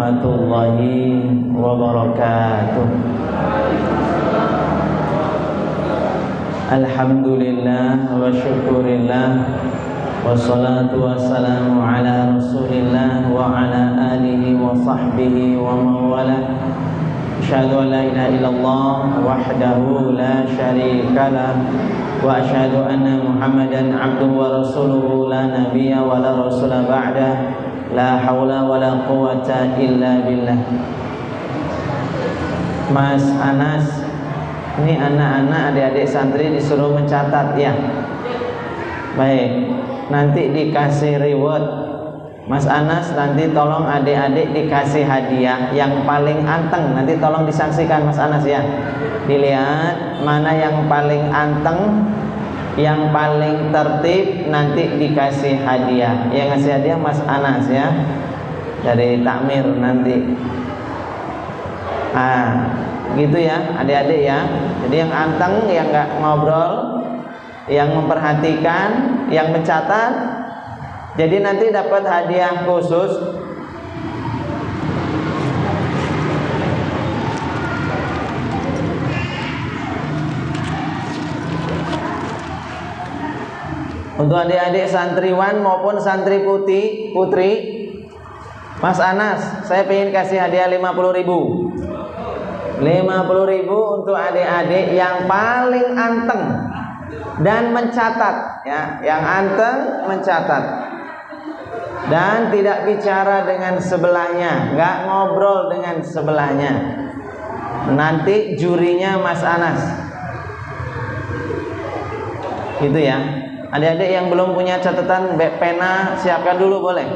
warahmatullahi wabarakatuh. Alhamdulillah wa syukurillah, wassalatu wassalamu ala rasulillah wa ala alihi wa sahbihi wa mawalah. Asyhadu an la ilaha illallah wahdahu la syarikalah wa asyhadu anna Muhammadan abduhu wa rasuluhu la nabiyya wa la rasula ba'dah. La haula wa la quwwata illa billah. Mas Anas, ini anak-anak adik-adik santri disuruh mencatat ya. Baik, nanti dikasih reward. Mas Anas nanti tolong adik-adik dikasih hadiah yang paling anteng. Nanti tolong disaksikan Mas Anas ya. Dilihat mana yang paling anteng, yang paling tertib, nanti dikasih hadiah. Yang ngasih hadiah Mas Anas ya, dari takmir nanti. Gitu ya adik-adik ya. Jadi yang anteng, yang nggak ngobrol, yang memperhatikan, yang mencatat, jadi nanti dapat hadiah khusus. Untuk adik-adik santriwan maupun santri putri, Mas Anas, saya pengen kasih hadiah 50.000. 50.000 untuk adik-adik yang paling anteng dan mencatat ya, yang anteng mencatat dan tidak bicara dengan sebelahnya, nggak ngobrol dengan sebelahnya. Nanti jurinya Mas Anas. Gitu ya. Adik-adik yang belum punya catatan pena, siapkan dulu boleh.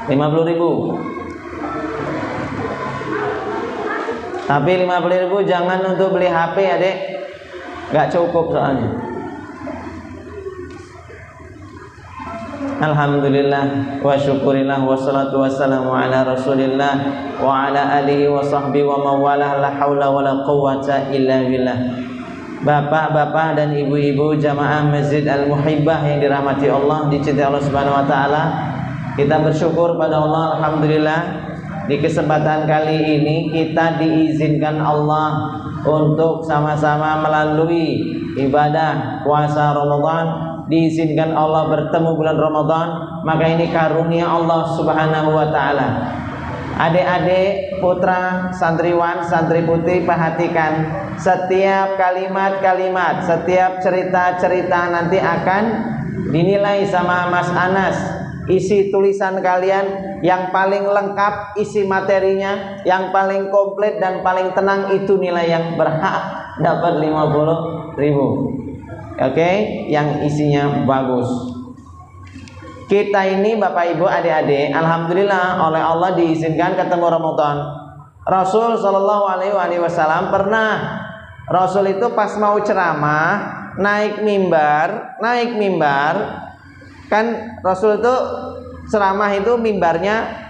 50.000. Tapi 50.000 jangan untuk beli HP adik, nggak cukup soalnya. Alhamdulillah wa syukurillah wassalatu wassalamu ala rasulillah wa ala alihi wa sahbihi wa mawalah. La haula wa la quwwata illa billah. Bapak-bapak dan ibu-ibu jamaah Masjid Al-Muhibbah yang dirahmati Allah, dicintai Allah Subhanahu wa taala. Kita bersyukur pada Allah, alhamdulillah, di kesempatan kali ini kita diizinkan Allah untuk sama-sama melalui ibadah puasa Ramadan, diizinkan Allah bertemu bulan Ramadan, maka ini karunia Allah Subhanahu wa taala. Adik-adik, putra, santriwan, santri putri, perhatikan setiap kalimat-kalimat, setiap cerita-cerita nanti akan dinilai sama Mas Anas. Isi tulisan kalian yang paling lengkap, isi materinya yang paling komplit dan paling tenang, itu nilai yang berhak dapat 50.000. Oke, yang isinya bagus. Kita ini Bapak Ibu adik-adik, alhamdulillah oleh Allah diizinkan ketemu Ramadan. Rasul Shallallahu Alaihi Wasallam pernah, Rasul itu pas mau ceramah naik mimbar, kan Rasul itu ceramah itu mimbarnya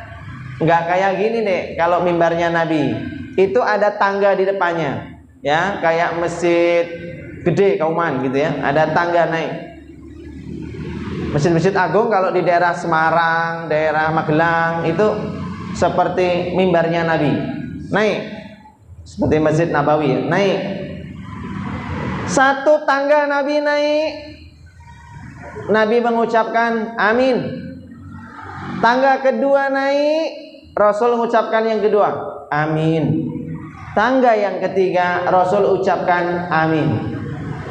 nggak kayak gini deh. Kalau mimbarnya Nabi itu ada tangga di depannya, ya kayak masjid gede Kauman gitu ya, ada tangga naik. Masjid-masjid agung kalau di daerah Semarang, daerah Magelang itu seperti mimbarnya Nabi, naik seperti Masjid Nabawi ya, naik. Satu tangga Nabi naik, Nabi mengucapkan amin. Tangga kedua naik, Rasul mengucapkan yang kedua amin. Tangga yang ketiga Rasul ucapkan amin.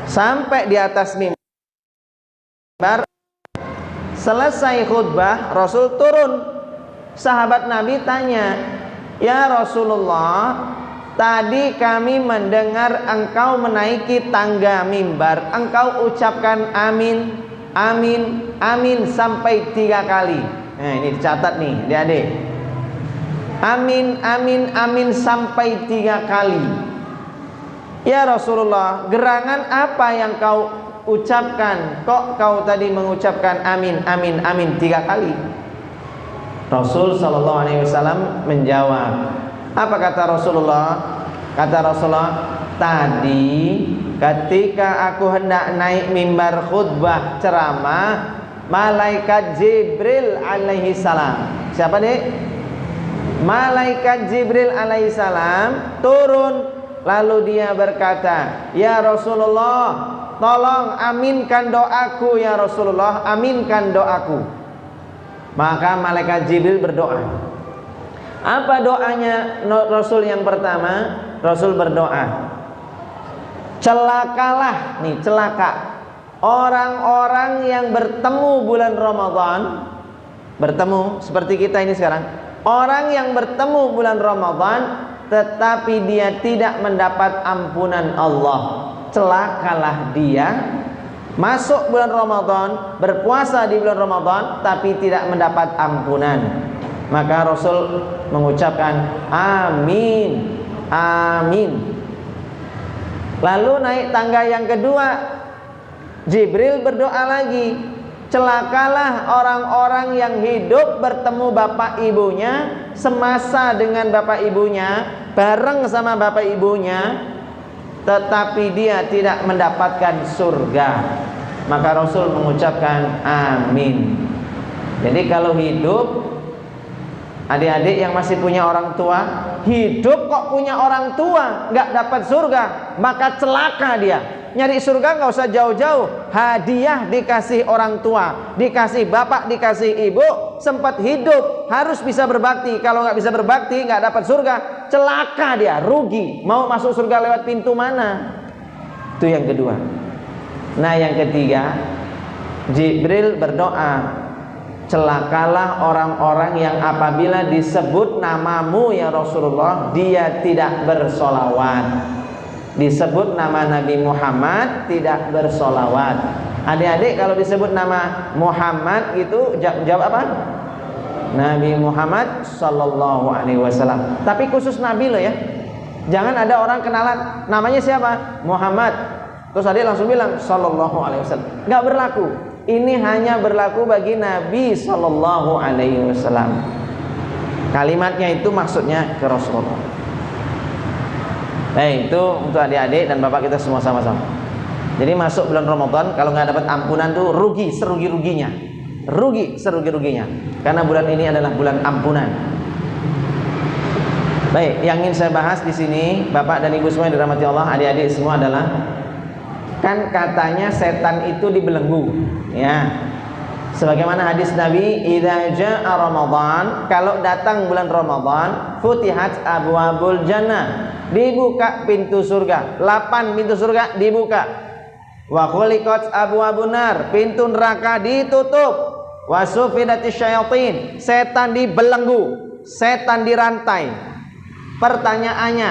Sampai di atas mimbar, selesai khutbah Rasul turun. Sahabat Nabi tanya, "Ya Rasulullah, tadi kami mendengar engkau menaiki tangga mimbar, engkau ucapkan amin, amin, amin sampai 3 kali." Nah ini dicatat nih adik-adik. Amin, amin, amin sampai 3 kali. Ya Rasulullah, gerangan apa yang kau ucapkan? Kok kau tadi mengucapkan amin, amin, amin 3 kali? Rasul Shallallahu Alaihi Wasallam menjawab. Apa kata Rasulullah? Kata Rasulullah, tadi ketika aku hendak naik mimbar khutbah ceramah, malaikat Jibril alaihi salam. Siapa nih? Malaikat Jibril alaihi salam turun, lalu dia berkata, "Ya Rasulullah, tolong aminkan doaku ya Rasulullah, aminkan doaku." Maka malaikat Jibril berdoa. Apa doanya Rasul yang pertama? Rasul berdoa, celakalah, nih celaka orang-orang yang bertemu bulan Ramadan, bertemu seperti kita ini sekarang. Orang yang bertemu bulan Ramadan tetapi dia tidak mendapat ampunan Allah, celakalah dia. Masuk bulan Ramadan, berpuasa di bulan Ramadan tapi tidak mendapat ampunan. Maka Rasul mengucapkan amin, amin. Lalu naik tangga yang kedua, Jibril berdoa lagi, celakalah orang-orang yang hidup bertemu bapak ibunya, semasa dengan bapak ibunya, bareng sama bapak ibunya, tetapi dia tidak mendapatkan surga. Maka Rasul mengucapkan amin. Jadi kalau hidup, adik-adik yang masih punya orang tua, hidup kok punya orang tua nggak dapat surga, maka celaka dia. Nyari surga nggak usah jauh-jauh, hadiah dikasih orang tua, dikasih bapak, dikasih ibu, sempat hidup harus bisa berbakti. Kalau nggak bisa berbakti nggak dapat surga, celaka dia, rugi. Mau masuk surga lewat pintu mana? Itu yang kedua. Nah yang ketiga, Jibril berdoa, celakalah orang-orang yang apabila disebut namamu ya Rasulullah, dia tidak bersolawat. Disebut nama Nabi Muhammad tidak bersolawat. Adik-adik kalau disebut nama Muhammad itu jawab apa? Nabi Muhammad Sallallahu Alaihi Wasallam. Tapi khusus Nabi loh ya. Jangan ada orang kenalan namanya siapa? Muhammad. Terus adik langsung bilang Sallallahu Alaihi Wasallam. Nggak berlaku. Ini hanya berlaku bagi Nabi Sallallahu Alaihi Wasallam. Kalimatnya itu maksudnya ke Rasulullah. Itu untuk adik-adik dan bapak kita semua sama-sama. Jadi masuk bulan Ramadan kalau nggak dapat ampunan tuh rugi serugi-ruginya, rugi serugi-ruginya. Karena bulan ini adalah bulan ampunan. Baik, yang ingin saya bahas di sini, bapak dan ibu semua yang dirahmati Allah, adik-adik semua adalah, kan katanya setan itu dibelenggu, ya. Sebagaimana hadis Nabi, idza jaa Ramadan, kalau datang bulan Ramadan, futihat abwabul jannah, dibuka pintu surga, 8 pintu surga dibuka. Wa khuliqat abwabun nar, pintu neraka ditutup. Wa sufidatisy syayatin, setan dibelenggu, setan dirantai. Pertanyaannya,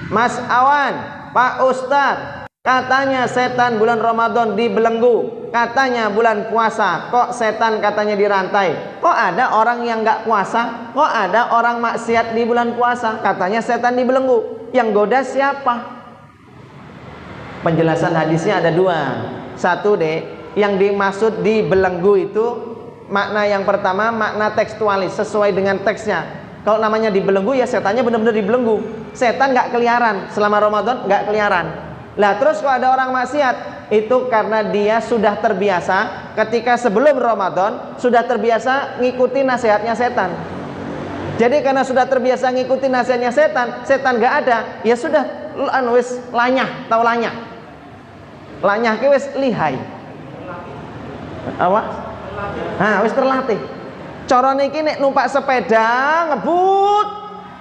Mas Awan, Pak Ustadz, katanya setan bulan Ramadan dibelenggu, katanya bulan puasa kok setan katanya dirantai. Kok ada orang yang nggak puasa, kok ada orang maksiat di bulan puasa, katanya setan dibelenggu. Yang goda siapa? Penjelasan hadisnya ada dua. Satu deh, yang dimaksud dibelenggu itu makna yang pertama, makna tekstualis, sesuai dengan teksnya. Kalau namanya dibelenggu ya setannya benar-benar dibelenggu. Setan nggak keliaran selama Ramadan, nggak keliaran. Lah terus kalau ada orang maksiat, itu karena dia sudah terbiasa ketika sebelum Ramadan sudah terbiasa ngikuti nasihatnya setan. Jadi karena sudah terbiasa ngikuti nasihatnya setan, setan nggak ada, ya sudah wis lanyah, tahu lanyah. Lanyah ki wis lihai. Apa? Wis terlatih. Cara niki nek numpak sepeda ngebut,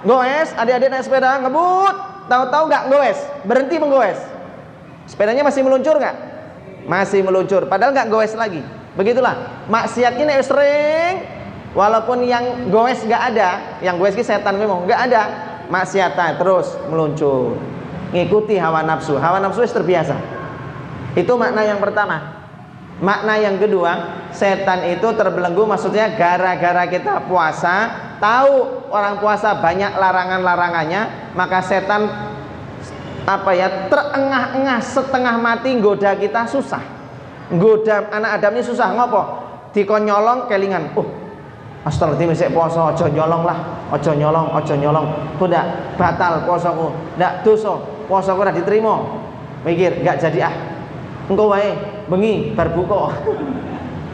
goes, adik-adik naik sepeda ngebut, tahu-tahu nggak goes, berhenti menggoes. Sepedanya masih meluncur nggak? Masih meluncur, padahal nggak goes lagi. Begitulah, maksiat ini sering, walaupun yang goes nggak ada, yang goes ini setan memang nggak ada, maksiatnya terus meluncur, ngikuti hawa nafsu. Hawa nafsu terbiasa. Itu makna yang pertama. Makna yang kedua, setan itu terbelenggu maksudnya gara-gara kita puasa, tahu orang puasa banyak larangan-larangannya, maka setan terengah-engah setengah mati nggoda kita susah. Nggoda anak Adam ini susah, ngopo? Dikonyolong kelingan. Astagfirullahaladzim, sik poso, aja nyolong lah, aja nyolong, aja nyolong. Udah batal posoku, ndak dosa, posoku ora diterima. Mikir, enggak jadi engko wae bengi bar buka.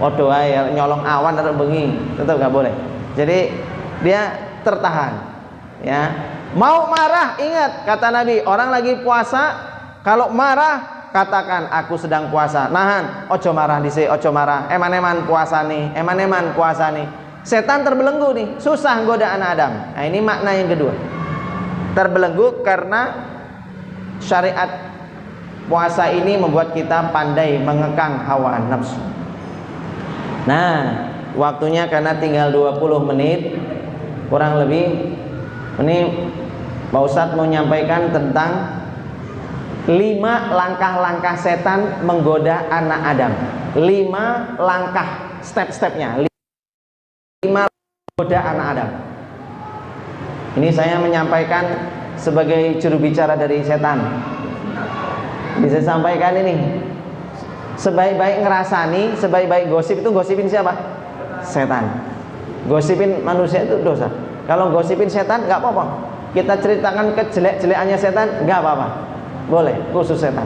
Waduh ae nyolong awan atau bengi, tetap nggak boleh. Jadi dia tertahan. Ya. Mau marah, ingat kata Nabi, orang lagi puasa kalau marah katakan aku sedang puasa. Nahan, ojo marah dhisik, ojo marah. Eman-eman puasa nih, eman-eman puasa nih. Setan terbelenggu nih, susah godaan Adam. Nah, ini makna yang kedua. Terbelenggu karena syariat puasa ini membuat kita pandai mengekang hawa nafsu. Nah, waktunya karena tinggal 20 menit kurang lebih. Ini Pak Ustadz mau menyampaikan tentang 5 langkah-langkah setan menggoda anak Adam. 5 langkah step-stepnya. 5 menggoda anak Adam. Ini saya menyampaikan sebagai juru bicara dari setan. Bisa sampaikan ini. Sebaik-baik ngerasani, sebaik-baik gosip itu gosipin siapa? Setan. Gosipin manusia itu dosa. Kalau gosipin setan nggak apa-apa. Kita ceritakan kejelek-jelekannya setan nggak apa-apa. Boleh, khusus setan.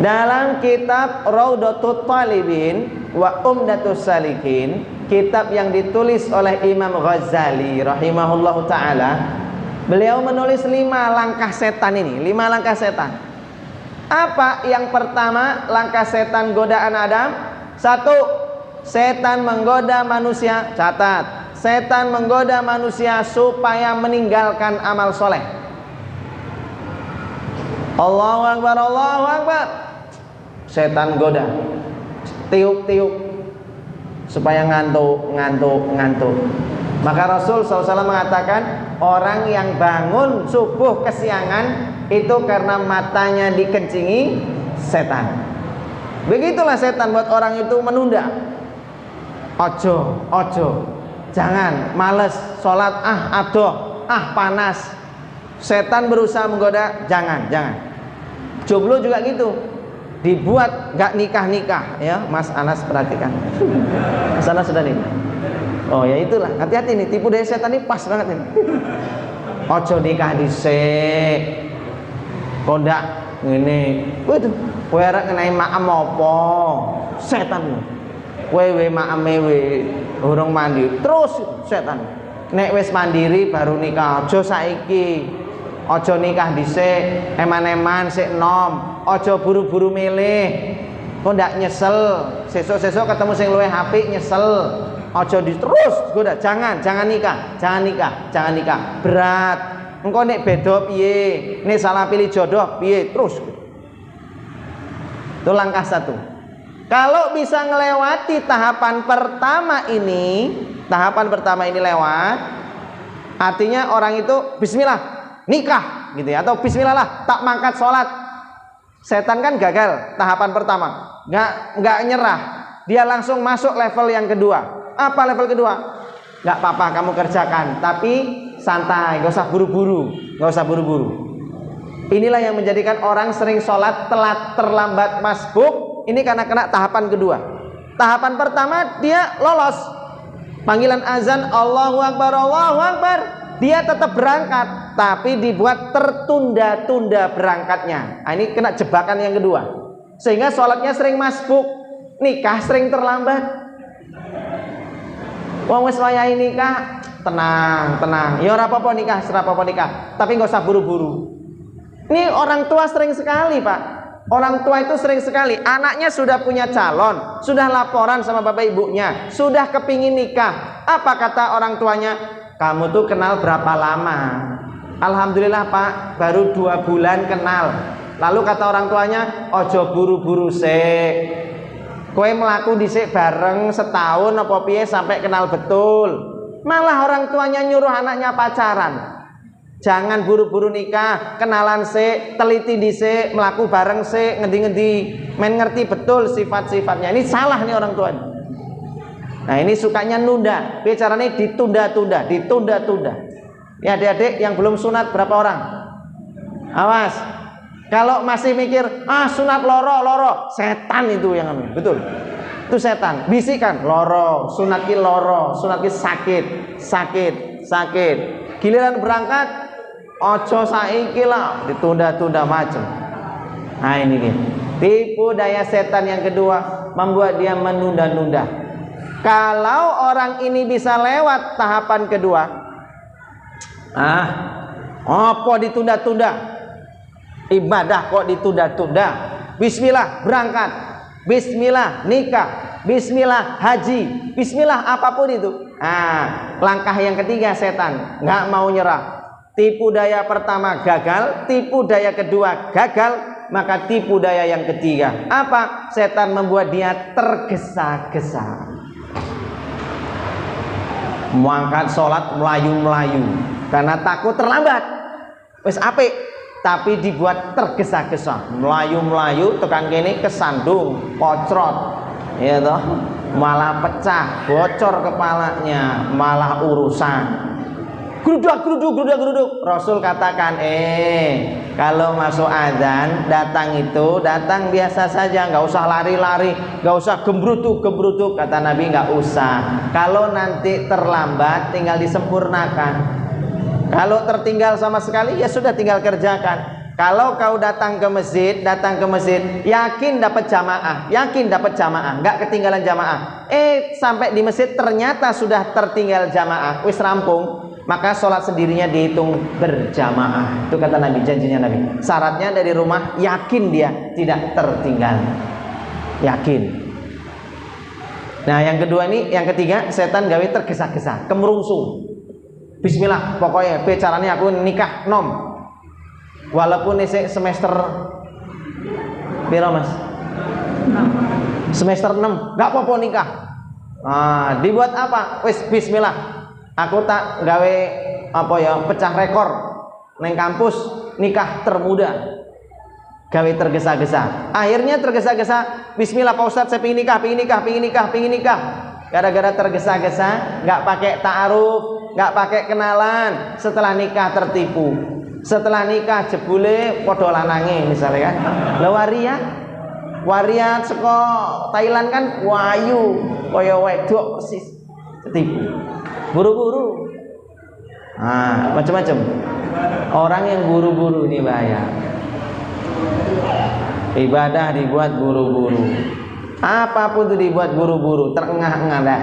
Dalam kitab Raudhatut Talibin wa Umdatus Salikin, kitab yang ditulis oleh Imam Ghazali rahimahullahu taala, beliau menulis 5 langkah setan ini, 5 langkah setan. Apa yang pertama langkah setan godaan Adam? 1, setan menggoda manusia. Catat, setan menggoda manusia supaya meninggalkan amal soleh. Allahu Akbar, Allahu Akbar. Setan goda, tiup-tiup supaya ngantuk. Maka Rasul SAW mengatakan, orang yang bangun subuh kesiangan itu karena matanya dikencingi setan. Begitulah setan buat orang itu menunda. Ojo, jangan, males sholat, adoh, panas. Setan berusaha menggoda, jangan. Jomblo juga gitu, dibuat gak nikah ya. Mas Anas perhatikan. Mas Anas sudah nikah. Oh ya itulah, hati-hati nih, tipu daya setan ini pas banget nih. Ojo nikah dhisik. Kondak ngene. Waduh, kowe arek ngenai maem apa? Setan. Kowe maeme urung mandi. Terus setan. Nek wis mandiri baru nikah. Aja saiki. Aja nikah dhisik, eman-eman sik nom. Aja buru-buru milih. Kondak nyesel. Sesuk-sesuk ketemu sing luwih apik nyesel. Aja terus goda, jangan nikah. Berat. Engko nek beda piye? Nek salah pilih jodoh piye? Terus. Itu langkah 1. Kalau bisa ngelewati tahapan pertama ini lewat, artinya orang itu bismillah nikah gitu ya, atau bismillah lah tak mangkat sholat. Setan kan gagal tahapan pertama, nggak nyerah, dia langsung masuk level yang kedua. Apa level kedua? Nggak apa-apa kamu kerjakan, tapi santai, nggak usah buru-buru. Inilah yang menjadikan orang sering sholat telat, terlambat, masbuk. Ini karena kena tahapan kedua. Tahapan pertama dia lolos, panggilan azan Allahu Akbar, Allahu Akbar, dia tetap berangkat, tapi dibuat tertunda-tunda berangkatnya. Nah, ini kena jebakan yang kedua, sehingga sholatnya sering masbuk, nikah sering terlambat. Wong wis wayahe nikah, tenang. Ya ora apa-apa nikah, tapi nggak usah buru-buru. Ini orang tua sering sekali, Pak. Orang tua itu sering sekali, anaknya sudah punya calon, sudah laporan sama bapak ibunya, sudah kepingin nikah. Apa kata orang tuanya? Kamu tuh kenal berapa lama? Alhamdulillah Pak, baru 2 bulan kenal. Lalu kata orang tuanya, ojo buru-buru sik. Kowe melaku dhisik bareng setahun apa piye sampai kenal betul. Malah orang tuanya nyuruh anaknya pacaran. Jangan buru-buru nikah, kenalan sik, teliti dhisik, melaku bareng sik, ngendi-ngendi, men ngerti betul sifat-sifatnya. Ini salah nih orang tuanya. Nah, ini sukanya nunda. Bicaranya ditunda-tunda. Ya adik-adik yang belum sunat berapa orang? Awas. Kalau masih mikir, sunat loro, setan itu yang namanya. Betul. Itu setan. Bisikan, loro, sunat ki loro, sunat ki sakit. Giliran berangkat, ojo saiki lah, ditunda-tunda macam. Nah ini nih. Tipu daya setan yang kedua membuat dia menunda-nunda. Kalau orang ini bisa lewat tahapan kedua, apa ditunda-tunda? Ibadah kok ditunda-tunda? Bismillah berangkat, bismillah nikah, bismillah haji, bismillah apapun itu. Langkah yang ketiga setan nggak mau nyerah. Tipu daya pertama gagal, tipu daya kedua gagal, maka tipu daya yang ketiga apa? Setan membuat dia tergesa-gesa. Mengangkat sholat melayu-melayu karena takut terlambat. Wes apik, tapi dibuat tergesa-gesa. Melayu-melayu tekan kene kesandung, pocrot. Ya toh? Malah pecah, bocor kepalanya, malah urusan. Geruduk. Rasul katakan, kalau masuk azan datang biasa saja, nggak usah lari-lari, nggak usah gebrutuk. Kata Nabi, nggak usah. Kalau nanti terlambat, tinggal disempurnakan. Kalau tertinggal sama sekali, ya sudah tinggal kerjakan. Kalau kau datang ke masjid, yakin dapat jamaah, nggak ketinggalan jamaah. Sampai di masjid ternyata sudah tertinggal jamaah, wis rampung. Maka sholat sendirinya dihitung berjamaah. Itu kata Nabi, janjinya Nabi. Syaratnya dari rumah yakin dia tidak tertinggal. Yakin. Nah yang kedua ini, yang ketiga setan gawe tergesa-gesa, kemerungsung. Bismillah, pokoknya caranya aku nikah nom. Walaupun ini semester piro mas? Semester 6, gak apa-apa nikah. Dibuat apa? Wis bismillah. Aku tak gawe pecah rekor neng kampus nikah termuda. Gawe tergesa-gesa. Akhirnya tergesa-gesa. Bismillah Pak Ustadz, saya pingin nikah. Gara-gara tergesa-gesa, nggak pakai ta'aruf, nggak pakai kenalan. Setelah nikah tertipu. Setelah nikah jebule podo lanange misalnya kan. Waria seko Thailand kan wayu kaya wedok persis. Tertipu. Buru-buru. Macam-macam. Orang yang buru-buru ini bahaya. Ibadah dibuat buru-buru. Apapun itu dibuat buru-buru, terengah-engah dah.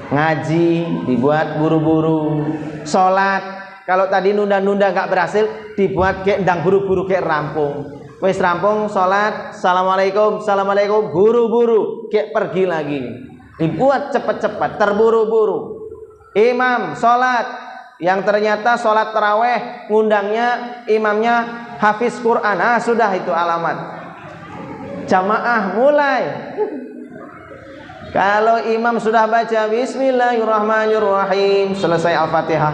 Ngaji dibuat buru-buru. Sholat kalau tadi nunda-nunda nggak berhasil, dibuat kayak ndang buru-buru kayak rampung. Wis rampung sholat, assalamualaikum, buru-buru kayak pergi lagi. Dibuat cepat-cepat, terburu-buru. Imam sholat yang ternyata sholat taraweh ngundangnya imamnya hafiz Quran, sudah itu alamat. Jamaah mulai. Kalau imam sudah baca Bismillahirrahmanirrahim, selesai Al-Fatihah,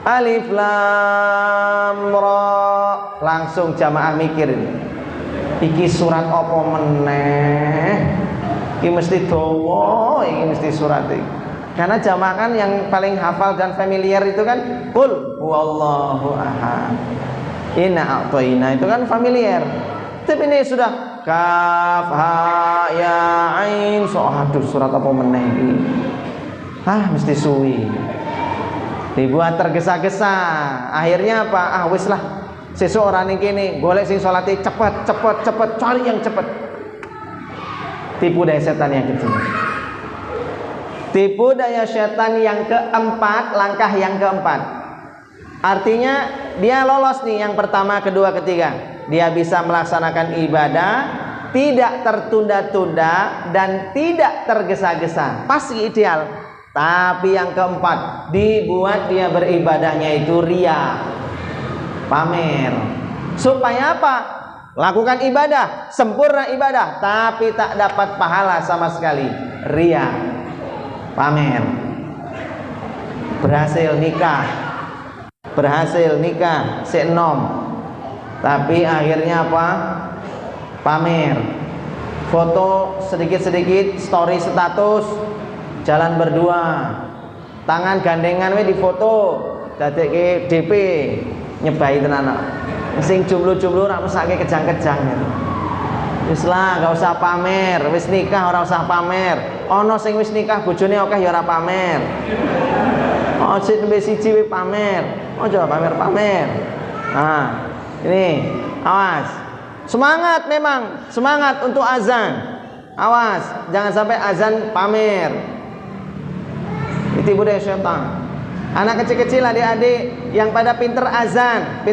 Alif Lam Ra, langsung jamaah mikir, iki surat apa meneh? Iki mesti dawa, iki mesti surat iki. Karena jamaah kan yang paling hafal dan familiar itu kan Qul huwallahu ahad, inna a'tayna, itu kan familiar. Tapi ini sudah Kaf Ha Ya Ain, aduh surat apa meneh iki? Mesti suwi. Dibuat tergesa-gesa. Akhirnya apa? Wis lah. Sesuk ora ning kene, golek sing salate cepet, cari yang cepet. Tipu daya setan yang ketiga. Tipu daya setan yang keempat, langkah yang keempat. Artinya dia lolos nih yang pertama, kedua, ketiga. Dia bisa melaksanakan ibadah, tidak tertunda-tunda dan tidak tergesa-gesa. Pasti ideal. Tapi yang keempat, dibuat dia beribadahnya itu ria, pamer. Supaya apa? Lakukan ibadah, sempurna ibadah, tapi tak dapat pahala sama sekali. Ria, pamer. Berhasil nikah senom, tapi akhirnya apa? Pamer. Foto sedikit-sedikit, story status, jalan berdua, tangan gandengan we di foto, dadekke DP, nyebai tenan. Sing jomblo-jomblo ora mesake kejang-kejang gitu. Wis lah, gak usah pamer, wis nikah ora usah pamer. Ana sing wis nikah bojone akeh ya ora pamer. Sik nembe siji we pamer. Aja pamer-pamer. Ini awas. Semangat memang, semangat untuk azan. Awas, jangan sampai azan pamer. Itu budaya syaitan. Anak kecil-kecil, adik-adik yang pada pinter azan,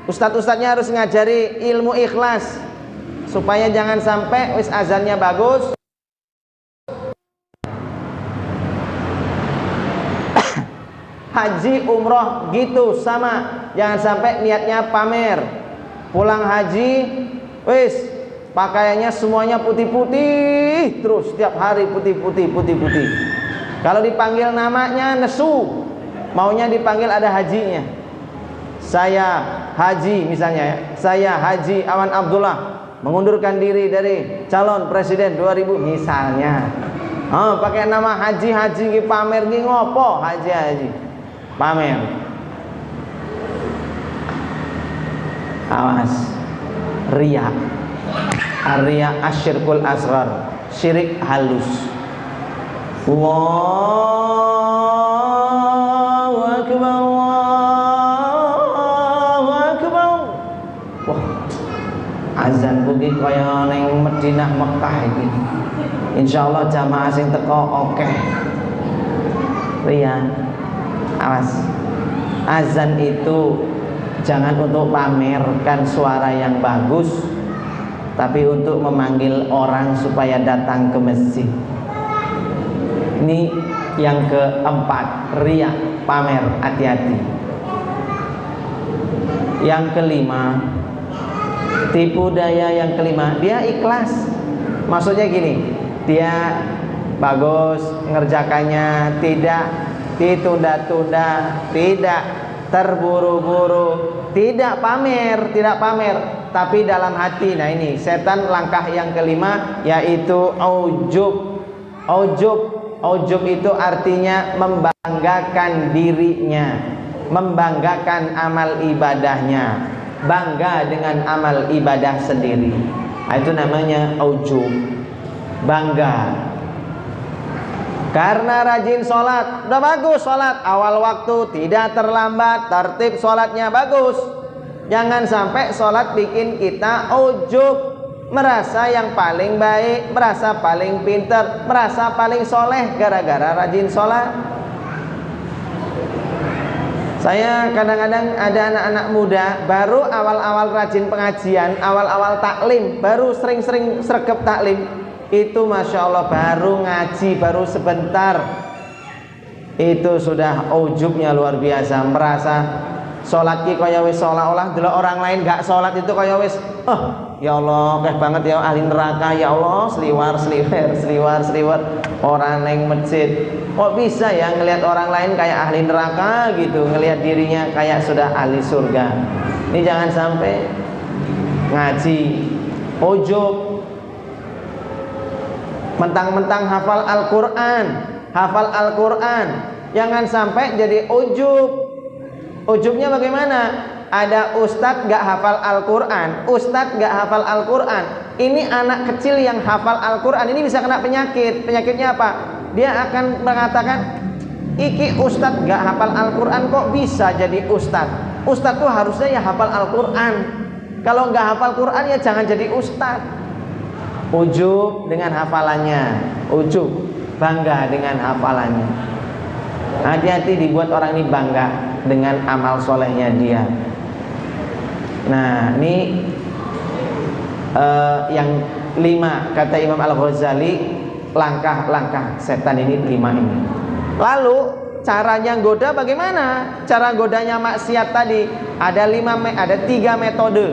Ustadz-ustadznya harus ngajari ilmu ikhlas supaya jangan sampai wis azannya bagus, haji umroh gitu sama, jangan sampai niatnya pamer. Pulang haji, wis pakaiannya semuanya putih-putih terus, setiap hari putih-putih. Kalau dipanggil namanya nesu, maunya dipanggil ada hajinya. Saya Haji misalnya ya, saya Haji Awan Abdullah mengundurkan diri dari calon presiden 2000 misalnya. Oh, pakai nama haji pamer ki ngopo haji pamer. Awas, riya. Riya asyirkul asghar, syirik halus. Allahu akbar, Allahu akbar. Wah, azan kuwi kaya ning Madinah Mekah iki. Insyaallah jamaah sing teko akeh. Riya. Awas. Azan itu jangan untuk pamerkan suara yang bagus, tapi untuk memanggil orang supaya datang ke masjid. Ini yang keempat, riya, pamer, hati-hati. Yang kelima, tipu daya yang kelima, dia ikhlas. Maksudnya gini, dia bagus ngerjakannya, tidak ditunda-tunda, tidak terburu-buru, tidak pamer, tapi dalam hati. Nah ini setan langkah yang kelima, yaitu ujub itu artinya membanggakan dirinya, membanggakan amal ibadahnya, bangga dengan amal ibadah sendiri. Nah, itu namanya ujub, bangga. Karena rajin sholat, udah bagus sholat awal waktu, tidak terlambat, tertib sholatnya bagus. Jangan sampai sholat bikin kita ujub, merasa yang paling baik, merasa paling pinter, merasa paling soleh gara-gara rajin sholat. Saya kadang-kadang ada anak-anak muda baru awal-awal rajin pengajian, awal-awal taklim, baru sering-sering sregep taklim, itu Masya Allah baru ngaji, baru sebentar itu sudah ujubnya luar biasa, merasa sholat ki kaya wis seolah-olah delok orang lain gak sholat itu kaya wis ya Allah keh banget ya ahli neraka, ya Allah seliwar orang neng masjid. Kok bisa ya ngelihat orang lain kayak ahli neraka gitu, ngelihat dirinya kayak sudah ahli surga. Ini jangan sampai ngaji ujub, mentang-mentang hafal Al-Quran, jangan sampai jadi ujub. Ujubnya bagaimana? Ada ustadz gak hafal Al-Quran, ini anak kecil yang hafal Al-Quran ini bisa kena penyakit. Penyakitnya apa? Dia akan mengatakan, iki ustadz gak hafal Al-Quran kok bisa jadi ustadz. Ustadz tuh harusnya ya hafal Al-Quran. Kalau gak hafal Quran ya jangan jadi ustadz. Ujub dengan hafalannya, ujub, bangga dengan hafalannya. Hati-hati dibuat orang ini bangga dengan amal solehnya dia. Nah ini yang 5 kata Imam Al-Ghazali, langkah-langkah setan ini 5 ini. Lalu caranya goda bagaimana? Cara godanya maksiat tadi ada 3 metode.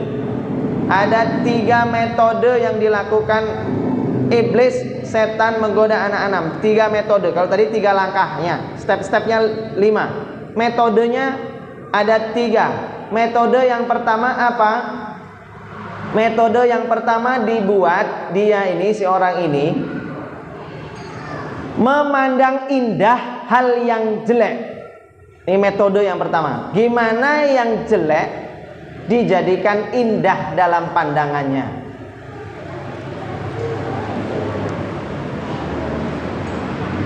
Ada 3 metode yang dilakukan iblis, setan menggoda anak-anak. 3 metode. Kalau tadi 3 langkahnya, step-stepnya 5. Metodenya ada 3. Metode yang pertama apa? Metode yang pertama dibuat dia ini, si orang ini memandang indah hal yang jelek. Ini metode yang pertama. Gimana yang jelek dijadikan indah dalam pandangannya.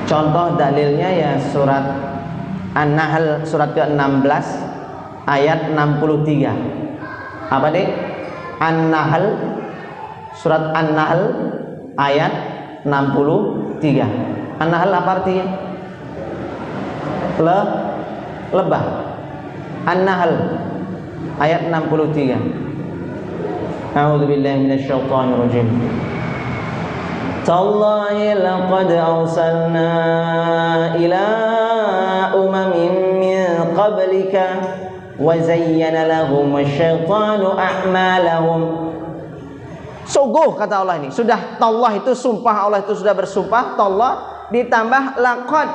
Contoh dalilnya ya surat An-Nahl surat ke-16 ayat 63. Apa nih? An-Nahl, surat An-Nahl ayat 63. An-Nahl apa artinya? Lebah. An-Nahl ayat 63. A'udzubillahi minasyaitonir rajim. Tallahi laqad arsalna ila umamin min qablika wa zayyana lahum asyaitanu a'malahum. Sungguh kata Allah ini, sudah tallah itu sumpah, Allah itu sudah bersumpah, tallah ditambah laqad.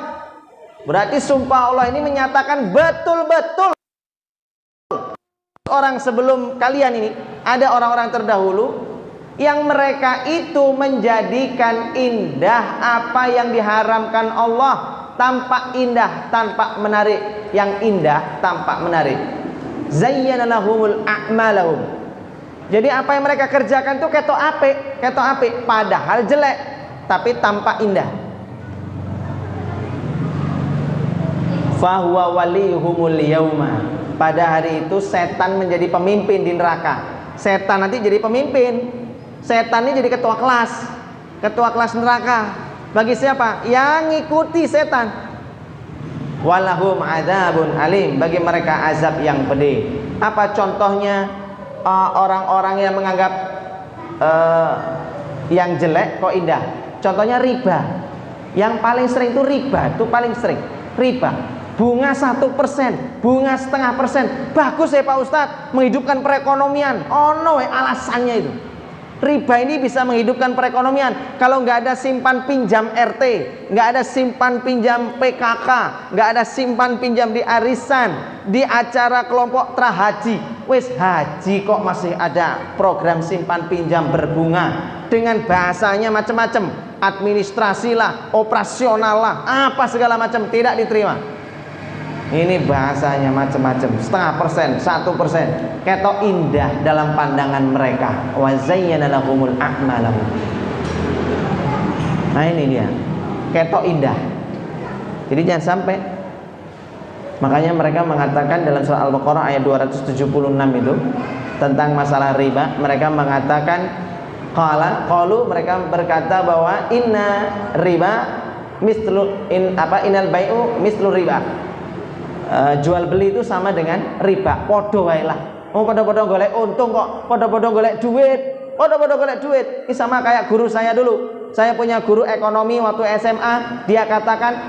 Berarti sumpah Allah ini menyatakan betul-betul orang sebelum kalian ini, ada orang-orang terdahulu yang mereka itu menjadikan indah apa yang diharamkan Allah, tampak indah, tampak menarik, yang indah tampak menarik. Zayyana lahumul a'malahum. Jadi apa yang mereka kerjakan tuh ketok apik, padahal jelek tapi tampak indah. Fahuwa waliyuhumul yauma. Pada hari itu setan menjadi pemimpin di neraka. Setan nanti jadi pemimpin. Setan ini jadi ketua kelas neraka. Bagi siapa? Yang ngikuti setan. Walahum adzabun alim. Bagi mereka azab yang pedih. Apa contohnya orang-orang yang menganggap yang jelek kok indah? Contohnya riba. Yang paling sering itu riba, itu paling sering riba. Bunga 1%, bunga 0,5%, bagus ya Pak Ustadz, menghidupkan perekonomian. Oh no, alasannya itu. Riba ini bisa menghidupkan perekonomian. Kalau nggak ada simpan pinjam RT, nggak ada simpan pinjam PKK, nggak ada simpan pinjam di arisan, di acara kelompok trahaji, wes haji kok masih ada program simpan pinjam berbunga dengan bahasanya macam-macam, administrasi lah, operasional lah, apa segala macam, tidak diterima. Ini bahasanya macam-macam, 0,5%, 1%, ketok indah dalam pandangan mereka. Wa zayyana lahumul a'malahum. Nah ini dia, ketok indah. Jadi jangan sampai. Makanya mereka mengatakan dalam surah Al-Baqarah ayat 276 itu tentang masalah riba, mereka mengatakan qalu, mereka berkata bahwa inna riba mislu innal bai'u mislu riba. Jual beli itu sama dengan riba, podo wae lah. Oh podo-podo golek untung kok, podo-podo golek duit, podo-podo golek duit. Ini sama kayak guru saya dulu. Saya punya guru ekonomi waktu SMA, dia katakan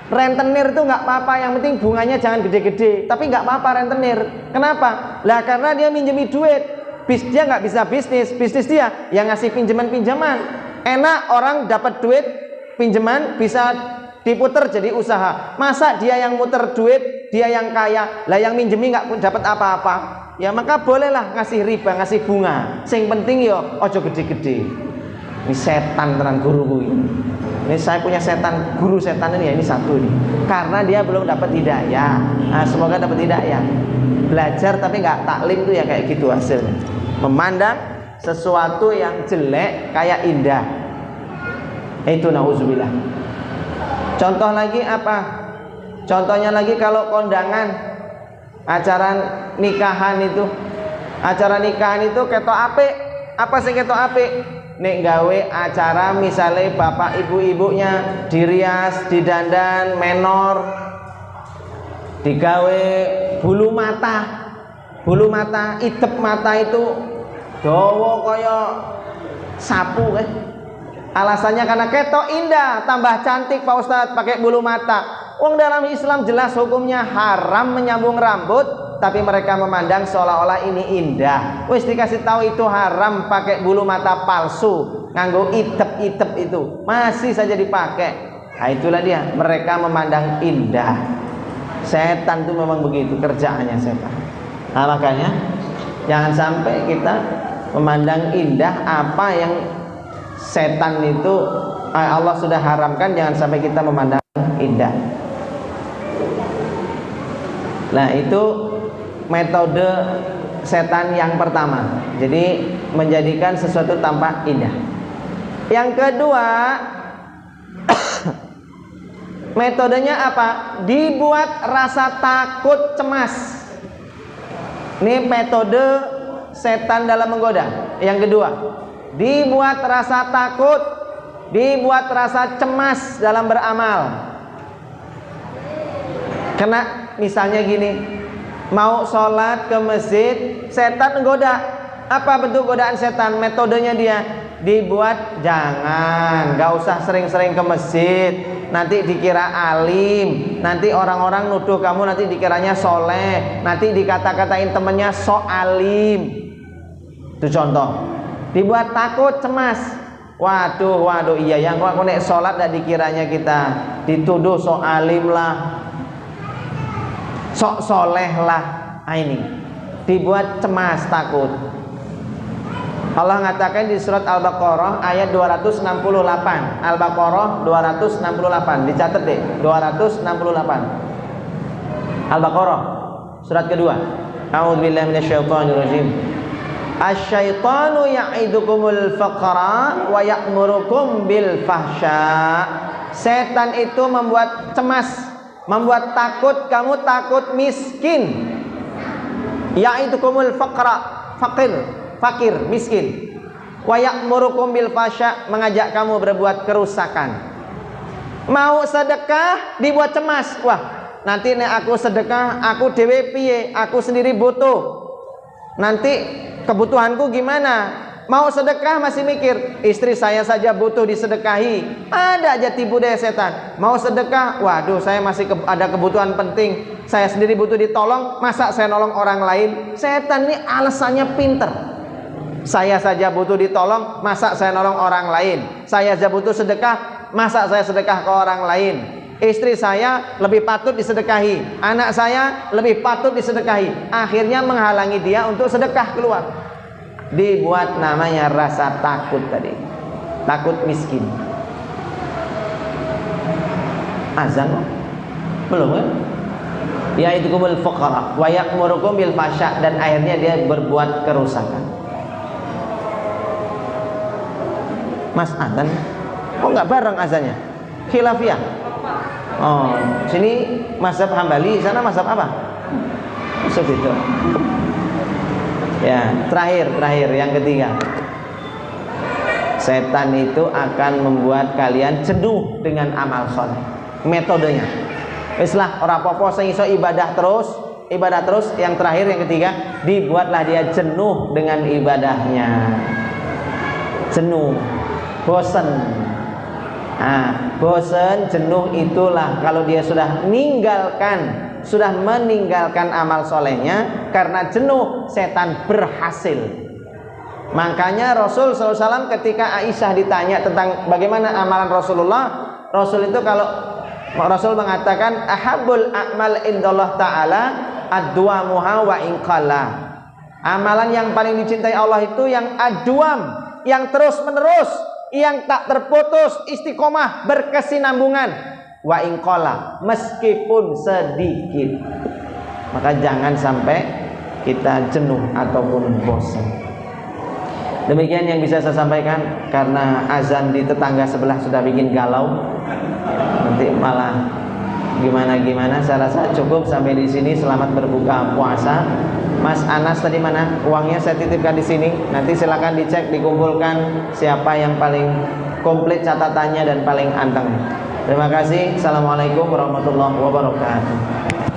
rentenir itu nggak apa-apa, yang penting bunganya jangan gede-gede. Tapi nggak apa-apa rentenir. Kenapa? Lah karena dia minjemi duit. Dia nggak bisa bisnis dia yang ngasih pinjaman-pinjaman. Enak orang dapat duit pinjaman bisa diputer jadi usaha. Masa dia yang muter duit, dia yang kaya, lah yang minjemi nggak dapat apa-apa? Ya maka bolehlah ngasih riba, ngasih bunga. Sing penting yo ojo gede-gede. Ini setan tenan guruku ini. Ini saya punya setan, guru setan ini ya, ini satu ini. Karena dia belum dapat hidayah. Nah, semoga dapat hidayah. Belajar tapi nggak taklim tuh ya kayak gitu hasilnya. Memandang sesuatu yang jelek kayak indah. Itu nauzubillah. Contoh lagi apa? Contohnya lagi kalau kondangan, acara nikahan itu, ketok apik. Apa sih ketok apik? Nek gawe acara misalnya bapak ibu-ibunya dirias, didandan, menor, digawe bulu mata, itep mata itu dawa kaya sapu Alasannya karena ketok indah, tambah cantik Pak Ustadz pakai bulu mata. Wong dalam Islam jelas hukumnya haram menyambung rambut, tapi mereka memandang seolah-olah ini indah. Wis dikasih tahu itu haram pakai bulu mata palsu, nganggo itep-itep itu masih saja dipakai. Nah itulah dia, mereka memandang indah. Setan itu memang begitu kerjaannya setan. Nah makanya jangan sampai kita memandang indah apa yang setan itu Allah sudah haramkan, jangan sampai kita memandang indah. Nah itu metode setan yang pertama. Jadi menjadikan sesuatu tampak indah. Yang kedua metodenya apa? Dibuat rasa takut, cemas. Ini metode setan dalam menggoda. Yang kedua, dibuat rasa takut, dibuat rasa cemas dalam beramal. Karena misalnya gini, mau sholat ke masjid, setan menggoda. Apa bentuk godaan setan? Metodenya dia dibuat, jangan, gak usah sering-sering ke masjid, nanti dikira alim, nanti orang-orang nuduh kamu, nanti dikiranya soleh, nanti dikata-katain temennya so alim. Itu contoh. Dibuat takut, cemas. Waduh, iya yang aku nek sholat gak dikiranya kita dituduh so alim lah, sok soleh lah. Ini dibuat cemas, takut. Allah mengatakan di surat Al-Baqarah ayat 268. Al-Baqarah 268. Dicatat deh, 268. Al-Baqarah surat kedua. A'udzubillahi minasyaitonirrajim. Asy-syaitanu ya'idukumul faqra wa ya'murukum bil fahsya. Setan itu membuat cemas, membuat takut, kamu takut miskin. Ya'idukumul faqra, fakir, miskin. Wa ya'murukum bil fahsya, mengajak kamu berbuat kerusakan. Mau sedekah dibuat cemas. Wah, nanti nek aku sedekah, aku dhewe piye? Aku sendiri butuh. Nanti kebutuhanku gimana? Mau sedekah masih mikir, istri saya saja butuh disedekahi. Ada aja tipu daya setan. Mau sedekah, waduh saya masih ada kebutuhan penting, saya sendiri butuh ditolong, masa saya nolong orang lain? Setan ini alasannya pinter. Saya saja butuh ditolong, masa saya nolong orang lain? Saya saja butuh sedekah, masa saya sedekah ke orang lain? Istri saya lebih patut disedekahi, anak saya lebih patut disedekahi. Akhirnya menghalangi dia untuk sedekah keluar. Dibuat namanya rasa takut tadi, takut miskin. Azan belum kan? Yaidukumul fuqara wa ya'murukum bil fahsya, dan akhirnya dia berbuat kerusakan. Mas azan kok nggak bareng azannya? Khilafiyah. Oh, sini mazhab Hambali, sana mazhab apa? Sebeda. Ya, terakhir yang ketiga. Setan itu akan membuat kalian jenuh dengan amal soleh. Metodenya, islah ora apa-apa sing iso ibadah terus. Yang terakhir, yang ketiga, dibuatlah dia jenuh dengan ibadahnya. Jenuh, bosan. Bosan, jenuh itulah kalau dia sudah meninggalkan amal solehnya karena jenuh, setan berhasil. Makanya Rasul SAW ketika Aisyah ditanya tentang bagaimana amalan Rasulullah, Rasul itu Rasul mengatakan ahabbul a'mal indallah ta'ala adwamuha wa inqalla. Amalan yang paling dicintai Allah itu yang adwam, yang terus menerus, yang tak terputus, istiqomah, berkesinambungan. Wa inqala, meskipun sedikit. Maka jangan sampai kita jenuh ataupun bosan. Demikian yang bisa saya sampaikan, karena azan di tetangga sebelah sudah bikin galau. Nanti malah gimana. Saya rasa cukup sampai di sini. Selamat berbuka puasa. Mas Anas tadi mana? Uangnya saya titipkan di sini. Nanti silakan dicek, dikumpulkan siapa yang paling komplit catatannya dan paling anteng. Terima kasih. Assalamualaikum warahmatullahi wabarakatuh.